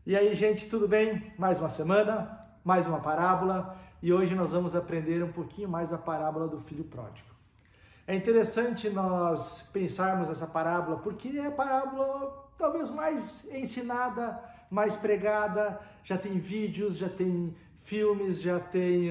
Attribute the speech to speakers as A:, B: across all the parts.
A: E aí, gente, tudo bem? Mais uma semana, mais uma parábola, e hoje nós vamos aprender um pouquinho mais a parábola do filho pródigo. É interessante nós pensarmos essa parábola, porque é a parábola talvez mais ensinada, mais pregada, já tem vídeos, já tem filmes, já tem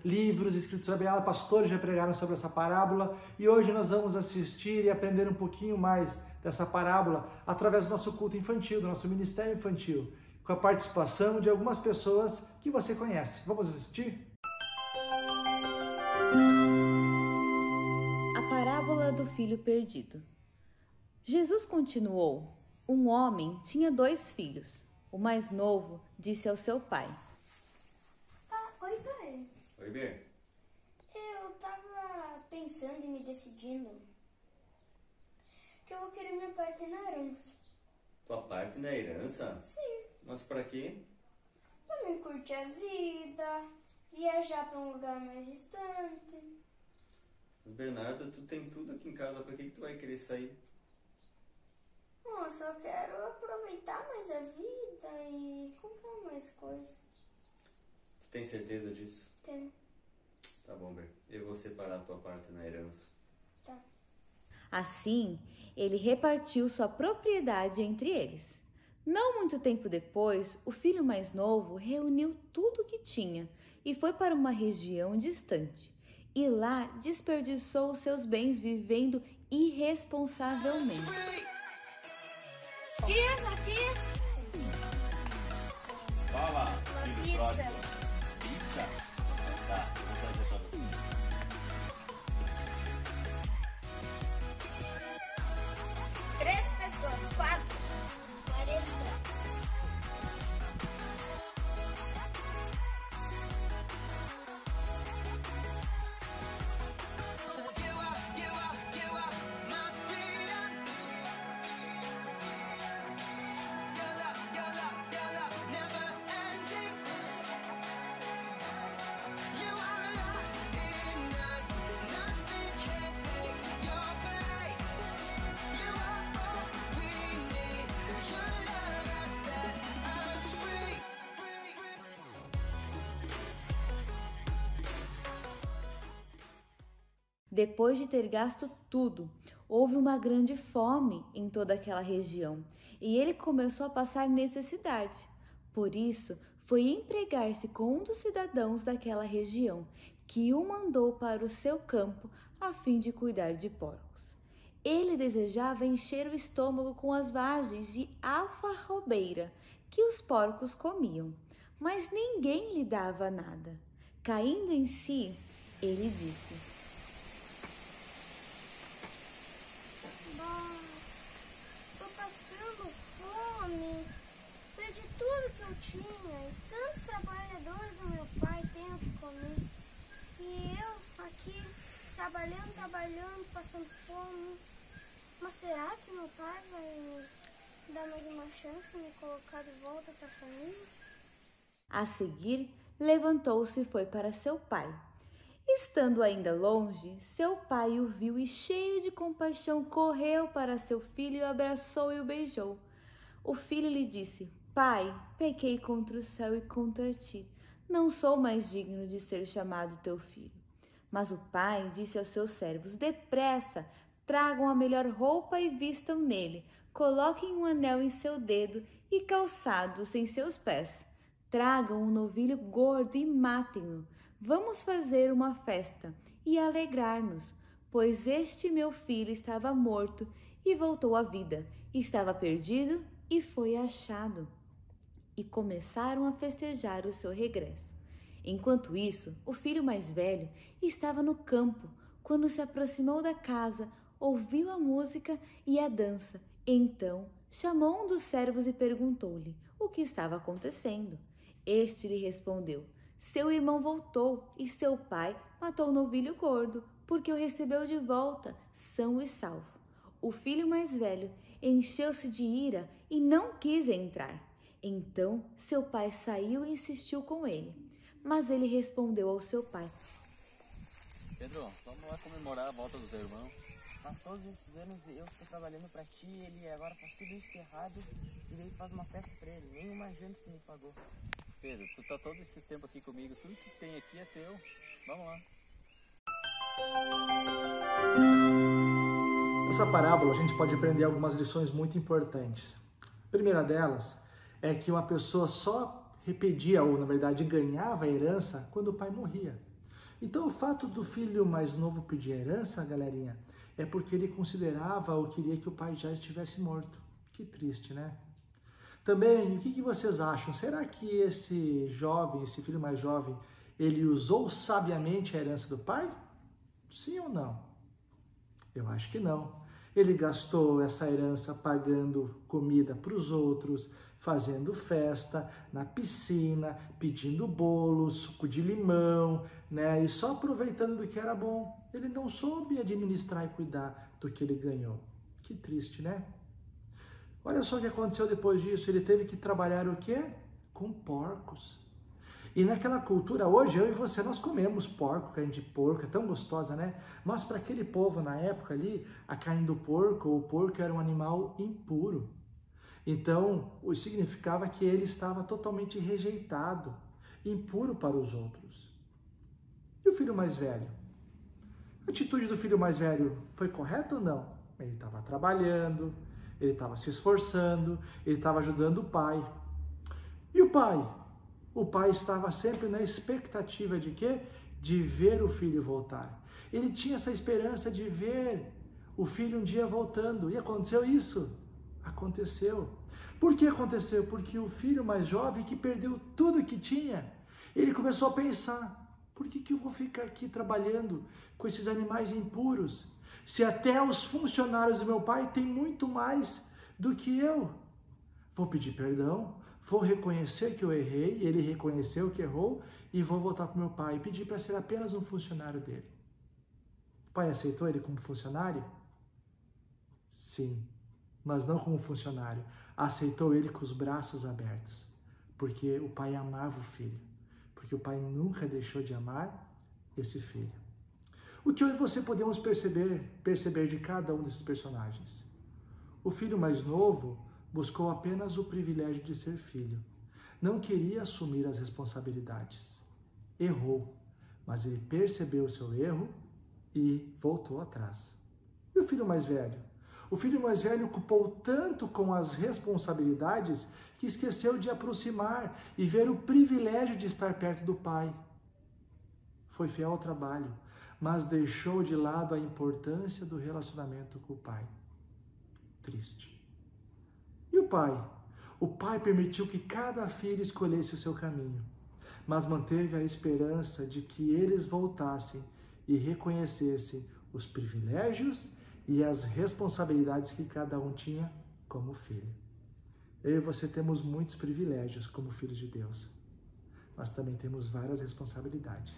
A: livros escritos sobre ela, pastores já pregaram sobre essa parábola, e hoje nós vamos assistir e aprender um pouquinho mais dessa parábola através do nosso culto infantil, do nosso ministério infantil, com a participação de algumas pessoas que você conhece. Vamos assistir?
B: A parábola do filho perdido. Jesus continuou: um homem tinha 2 filhos. O mais novo disse ao seu pai:
C: Oi, pai.
D: Oi, Bê.
C: Eu tava pensando e me decidindo que eu vou querer minha parte na herança.
D: Tua parte na herança?
C: Sim.
D: Mas pra quê?
C: Pra mim curtir a vida, viajar pra um lugar mais distante.
D: Mas, Bernardo, tu tem tudo aqui em casa, pra que tu vai querer sair?
C: Nossa, eu quero aproveitar mais a vida e comprar mais coisas.
D: Tu tem certeza disso?
C: Tenho.
D: Tá bom, Bê. Eu vou separar a tua parte na herança.
C: Tá.
B: Assim, ele repartiu sua propriedade entre eles. Não muito tempo depois, o filho mais novo reuniu tudo o que tinha e foi para uma região distante. E lá desperdiçou os seus bens vivendo irresponsavelmente.
C: Tia,
D: Fala, filho
C: pizza.
D: pródigo. Pizza? Tá, vou trazer pra você.
C: Três pessoas, 4. 40.
B: Depois de ter gasto tudo, houve uma grande fome em toda aquela região e ele começou a passar necessidade. Por isso, foi empregar-se com um dos cidadãos daquela região, que o mandou para o seu campo a fim de cuidar de porcos. Ele desejava encher o estômago com as vagens de alfarrobeira que os porcos comiam, mas ninguém lhe dava nada. Caindo em si, ele disse:
C: Tô passando fome. Perdi tudo que eu tinha e tantos trabalhadores do meu pai têm o que comer. E eu aqui trabalhando, passando fome. Mas será que meu pai vai me dar mais uma chance de me colocar de volta para a família?
B: A seguir, levantou-se e foi para seu pai. Estando ainda longe, seu pai o viu e, cheio de compaixão, correu para seu filho e o abraçou e o beijou. O filho lhe disse: Pai, pequei contra o céu e contra ti. Não sou mais digno de ser chamado teu filho. Mas o pai disse aos seus servos: Depressa, tragam a melhor roupa e vistam nele. Coloquem um anel em seu dedo e calçados em seus pés. Tragam um novilho gordo e matem-no. Vamos fazer uma festa e alegrar-nos, pois este meu filho estava morto e voltou à vida, estava perdido e foi achado. E começaram a festejar o seu regresso. Enquanto isso, o filho mais velho estava no campo. Quando se aproximou da casa, ouviu a música e a dança. Então chamou um dos servos e perguntou-lhe o que estava acontecendo. Este lhe respondeu: Seu irmão voltou e seu pai matou o novilho gordo, porque o recebeu de volta, são e salvo. O filho mais velho encheu-se de ira e não quis entrar. Então seu pai saiu e insistiu com ele. Mas ele respondeu ao seu pai:
D: Pedro, vamos lá comemorar a volta do teu irmão.
E: Mas todos esses anos eu estou trabalhando pra ti, ele agora faz tudo isso errado e daí faz uma festa pra ele. Nenhuma janta tu me pagou.
F: Pedro, tu tá todo esse tempo aqui comigo, tudo que tem aqui é teu. Vamos lá.
A: Nessa parábola a gente pode aprender algumas lições muito importantes. A primeira delas é que uma pessoa só repetia, ou na verdade ganhava a herança, quando o pai morria. Então o fato do filho mais novo pedir a herança, galerinha, é porque ele considerava ou queria que o pai já estivesse morto. Que triste, né? Também, o que vocês acham? Será que esse jovem, esse filho mais jovem, ele usou sabiamente a herança do pai? Sim ou não? Eu acho que não. Ele gastou essa herança pagando comida para os outros, fazendo festa na piscina, pedindo bolo, suco de limão, né? E só aproveitando do que era bom. Ele não soube administrar e cuidar do que ele ganhou. Que triste, né? Olha só o que aconteceu depois disso. Ele teve que trabalhar o quê? Com porcos. E naquela cultura, hoje eu e você, nós comemos porco, carne de porco, é tão gostosa, né? Mas para aquele povo na época ali, a carne do porco, ou o porco era um animal impuro. Então, o significava que ele estava totalmente rejeitado, impuro para os outros. E o filho mais velho? A atitude do filho mais velho foi correta ou não? Ele estava trabalhando, ele estava se esforçando, ele estava ajudando o pai. E o pai? O pai estava sempre na expectativa de quê? De ver o filho voltar. Ele tinha essa esperança de ver o filho um dia voltando. E aconteceu isso? Aconteceu. Por que aconteceu? Porque o filho mais jovem, que perdeu tudo que tinha, ele começou a pensar: por que eu vou ficar aqui trabalhando com esses animais impuros? Se até os funcionários do meu pai têm muito mais do que eu. Vou pedir perdão, vou reconhecer que eu errei, ele reconheceu que errou, e vou voltar para o meu pai e pedir para ser apenas um funcionário dele. O pai aceitou ele como funcionário? Sim, mas não como funcionário. Aceitou ele com os braços abertos, porque o pai amava o filho, porque o pai nunca deixou de amar esse filho. O que eu e você podemos perceber de cada um desses personagens? O filho mais novo buscou apenas o privilégio de ser filho. Não queria assumir as responsabilidades. Errou, mas ele percebeu o seu erro e voltou atrás. E o filho mais velho? O filho mais velho ocupou tanto com as responsabilidades que esqueceu de aproximar e ver o privilégio de estar perto do pai. Foi fiel ao trabalho, mas deixou de lado a importância do relacionamento com o pai. Triste. E o pai? O pai permitiu que cada filho escolhesse o seu caminho, mas manteve a esperança de que eles voltassem e reconhecessem os privilégios e as responsabilidades que cada um tinha como filho. Eu e você temos muitos privilégios como filhos de Deus, mas também temos várias responsabilidades,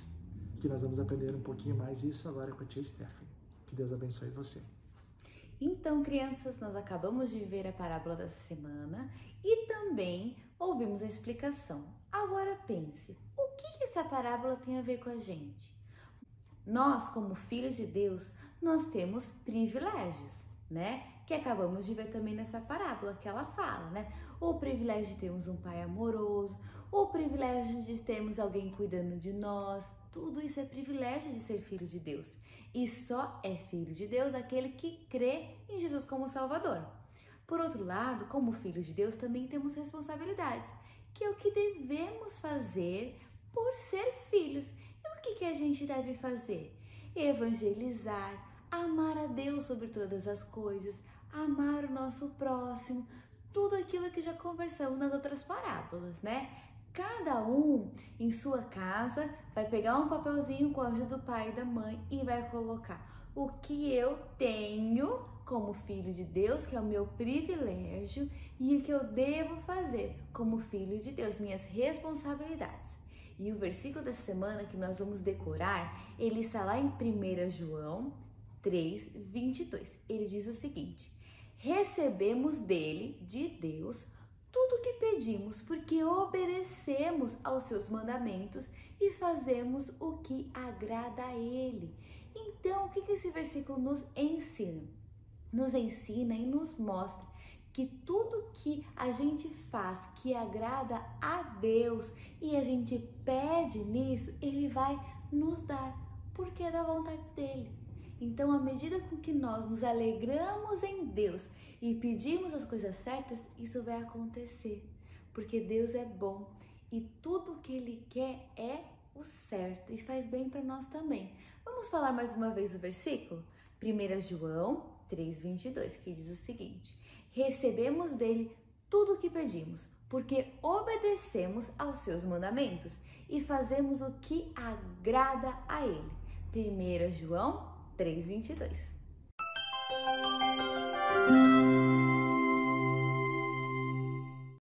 A: que nós vamos aprender um pouquinho mais isso agora com a tia Stephanie. Que Deus abençoe você.
B: Então, crianças, nós acabamos de ver a parábola dessa semana e também ouvimos a explicação. Agora pense, o que essa parábola tem a ver com a gente? Nós, como filhos de Deus, nós temos privilégios, né? Que acabamos de ver também nessa parábola que ela fala, né? O privilégio de termos um pai amoroso, o privilégio de termos alguém cuidando de nós, tudo isso é privilégio de ser filho de Deus. E só é filho de Deus aquele que crê em Jesus como Salvador. Por outro lado, como filhos de Deus, também temos responsabilidades, que é o que devemos fazer por ser filhos. E o que a gente deve fazer? Evangelizar, amar a Deus sobre todas as coisas, amar o nosso próximo, tudo aquilo que já conversamos nas outras parábolas, né? Cada um em sua casa vai pegar um papelzinho com a ajuda do pai e da mãe e vai colocar o que eu tenho como filho de Deus, que é o meu privilégio, e o que eu devo fazer como filho de Deus, minhas responsabilidades. E o versículo dessa semana que nós vamos decorar, ele está lá em 1 João 3, 22. Ele diz o seguinte: recebemos dele, de Deus, tudo o que pedimos, porque obedecemos aos seus mandamentos e fazemos o que agrada a ele. Então, o que esse versículo nos ensina? Nos ensina e nos mostra que tudo que a gente faz que agrada a Deus e a gente pede nisso, Ele vai nos dar, porque é da vontade dEle. Então, à medida com que nós nos alegramos em Deus e pedimos as coisas certas, isso vai acontecer, porque Deus é bom e tudo que Ele quer é o certo e faz bem para nós também. Vamos falar mais uma vez o versículo? 1 João 3,22, que diz o seguinte: recebemos dele tudo o que pedimos, porque obedecemos aos seus mandamentos e fazemos o que agrada a ele. 1 João 3,22.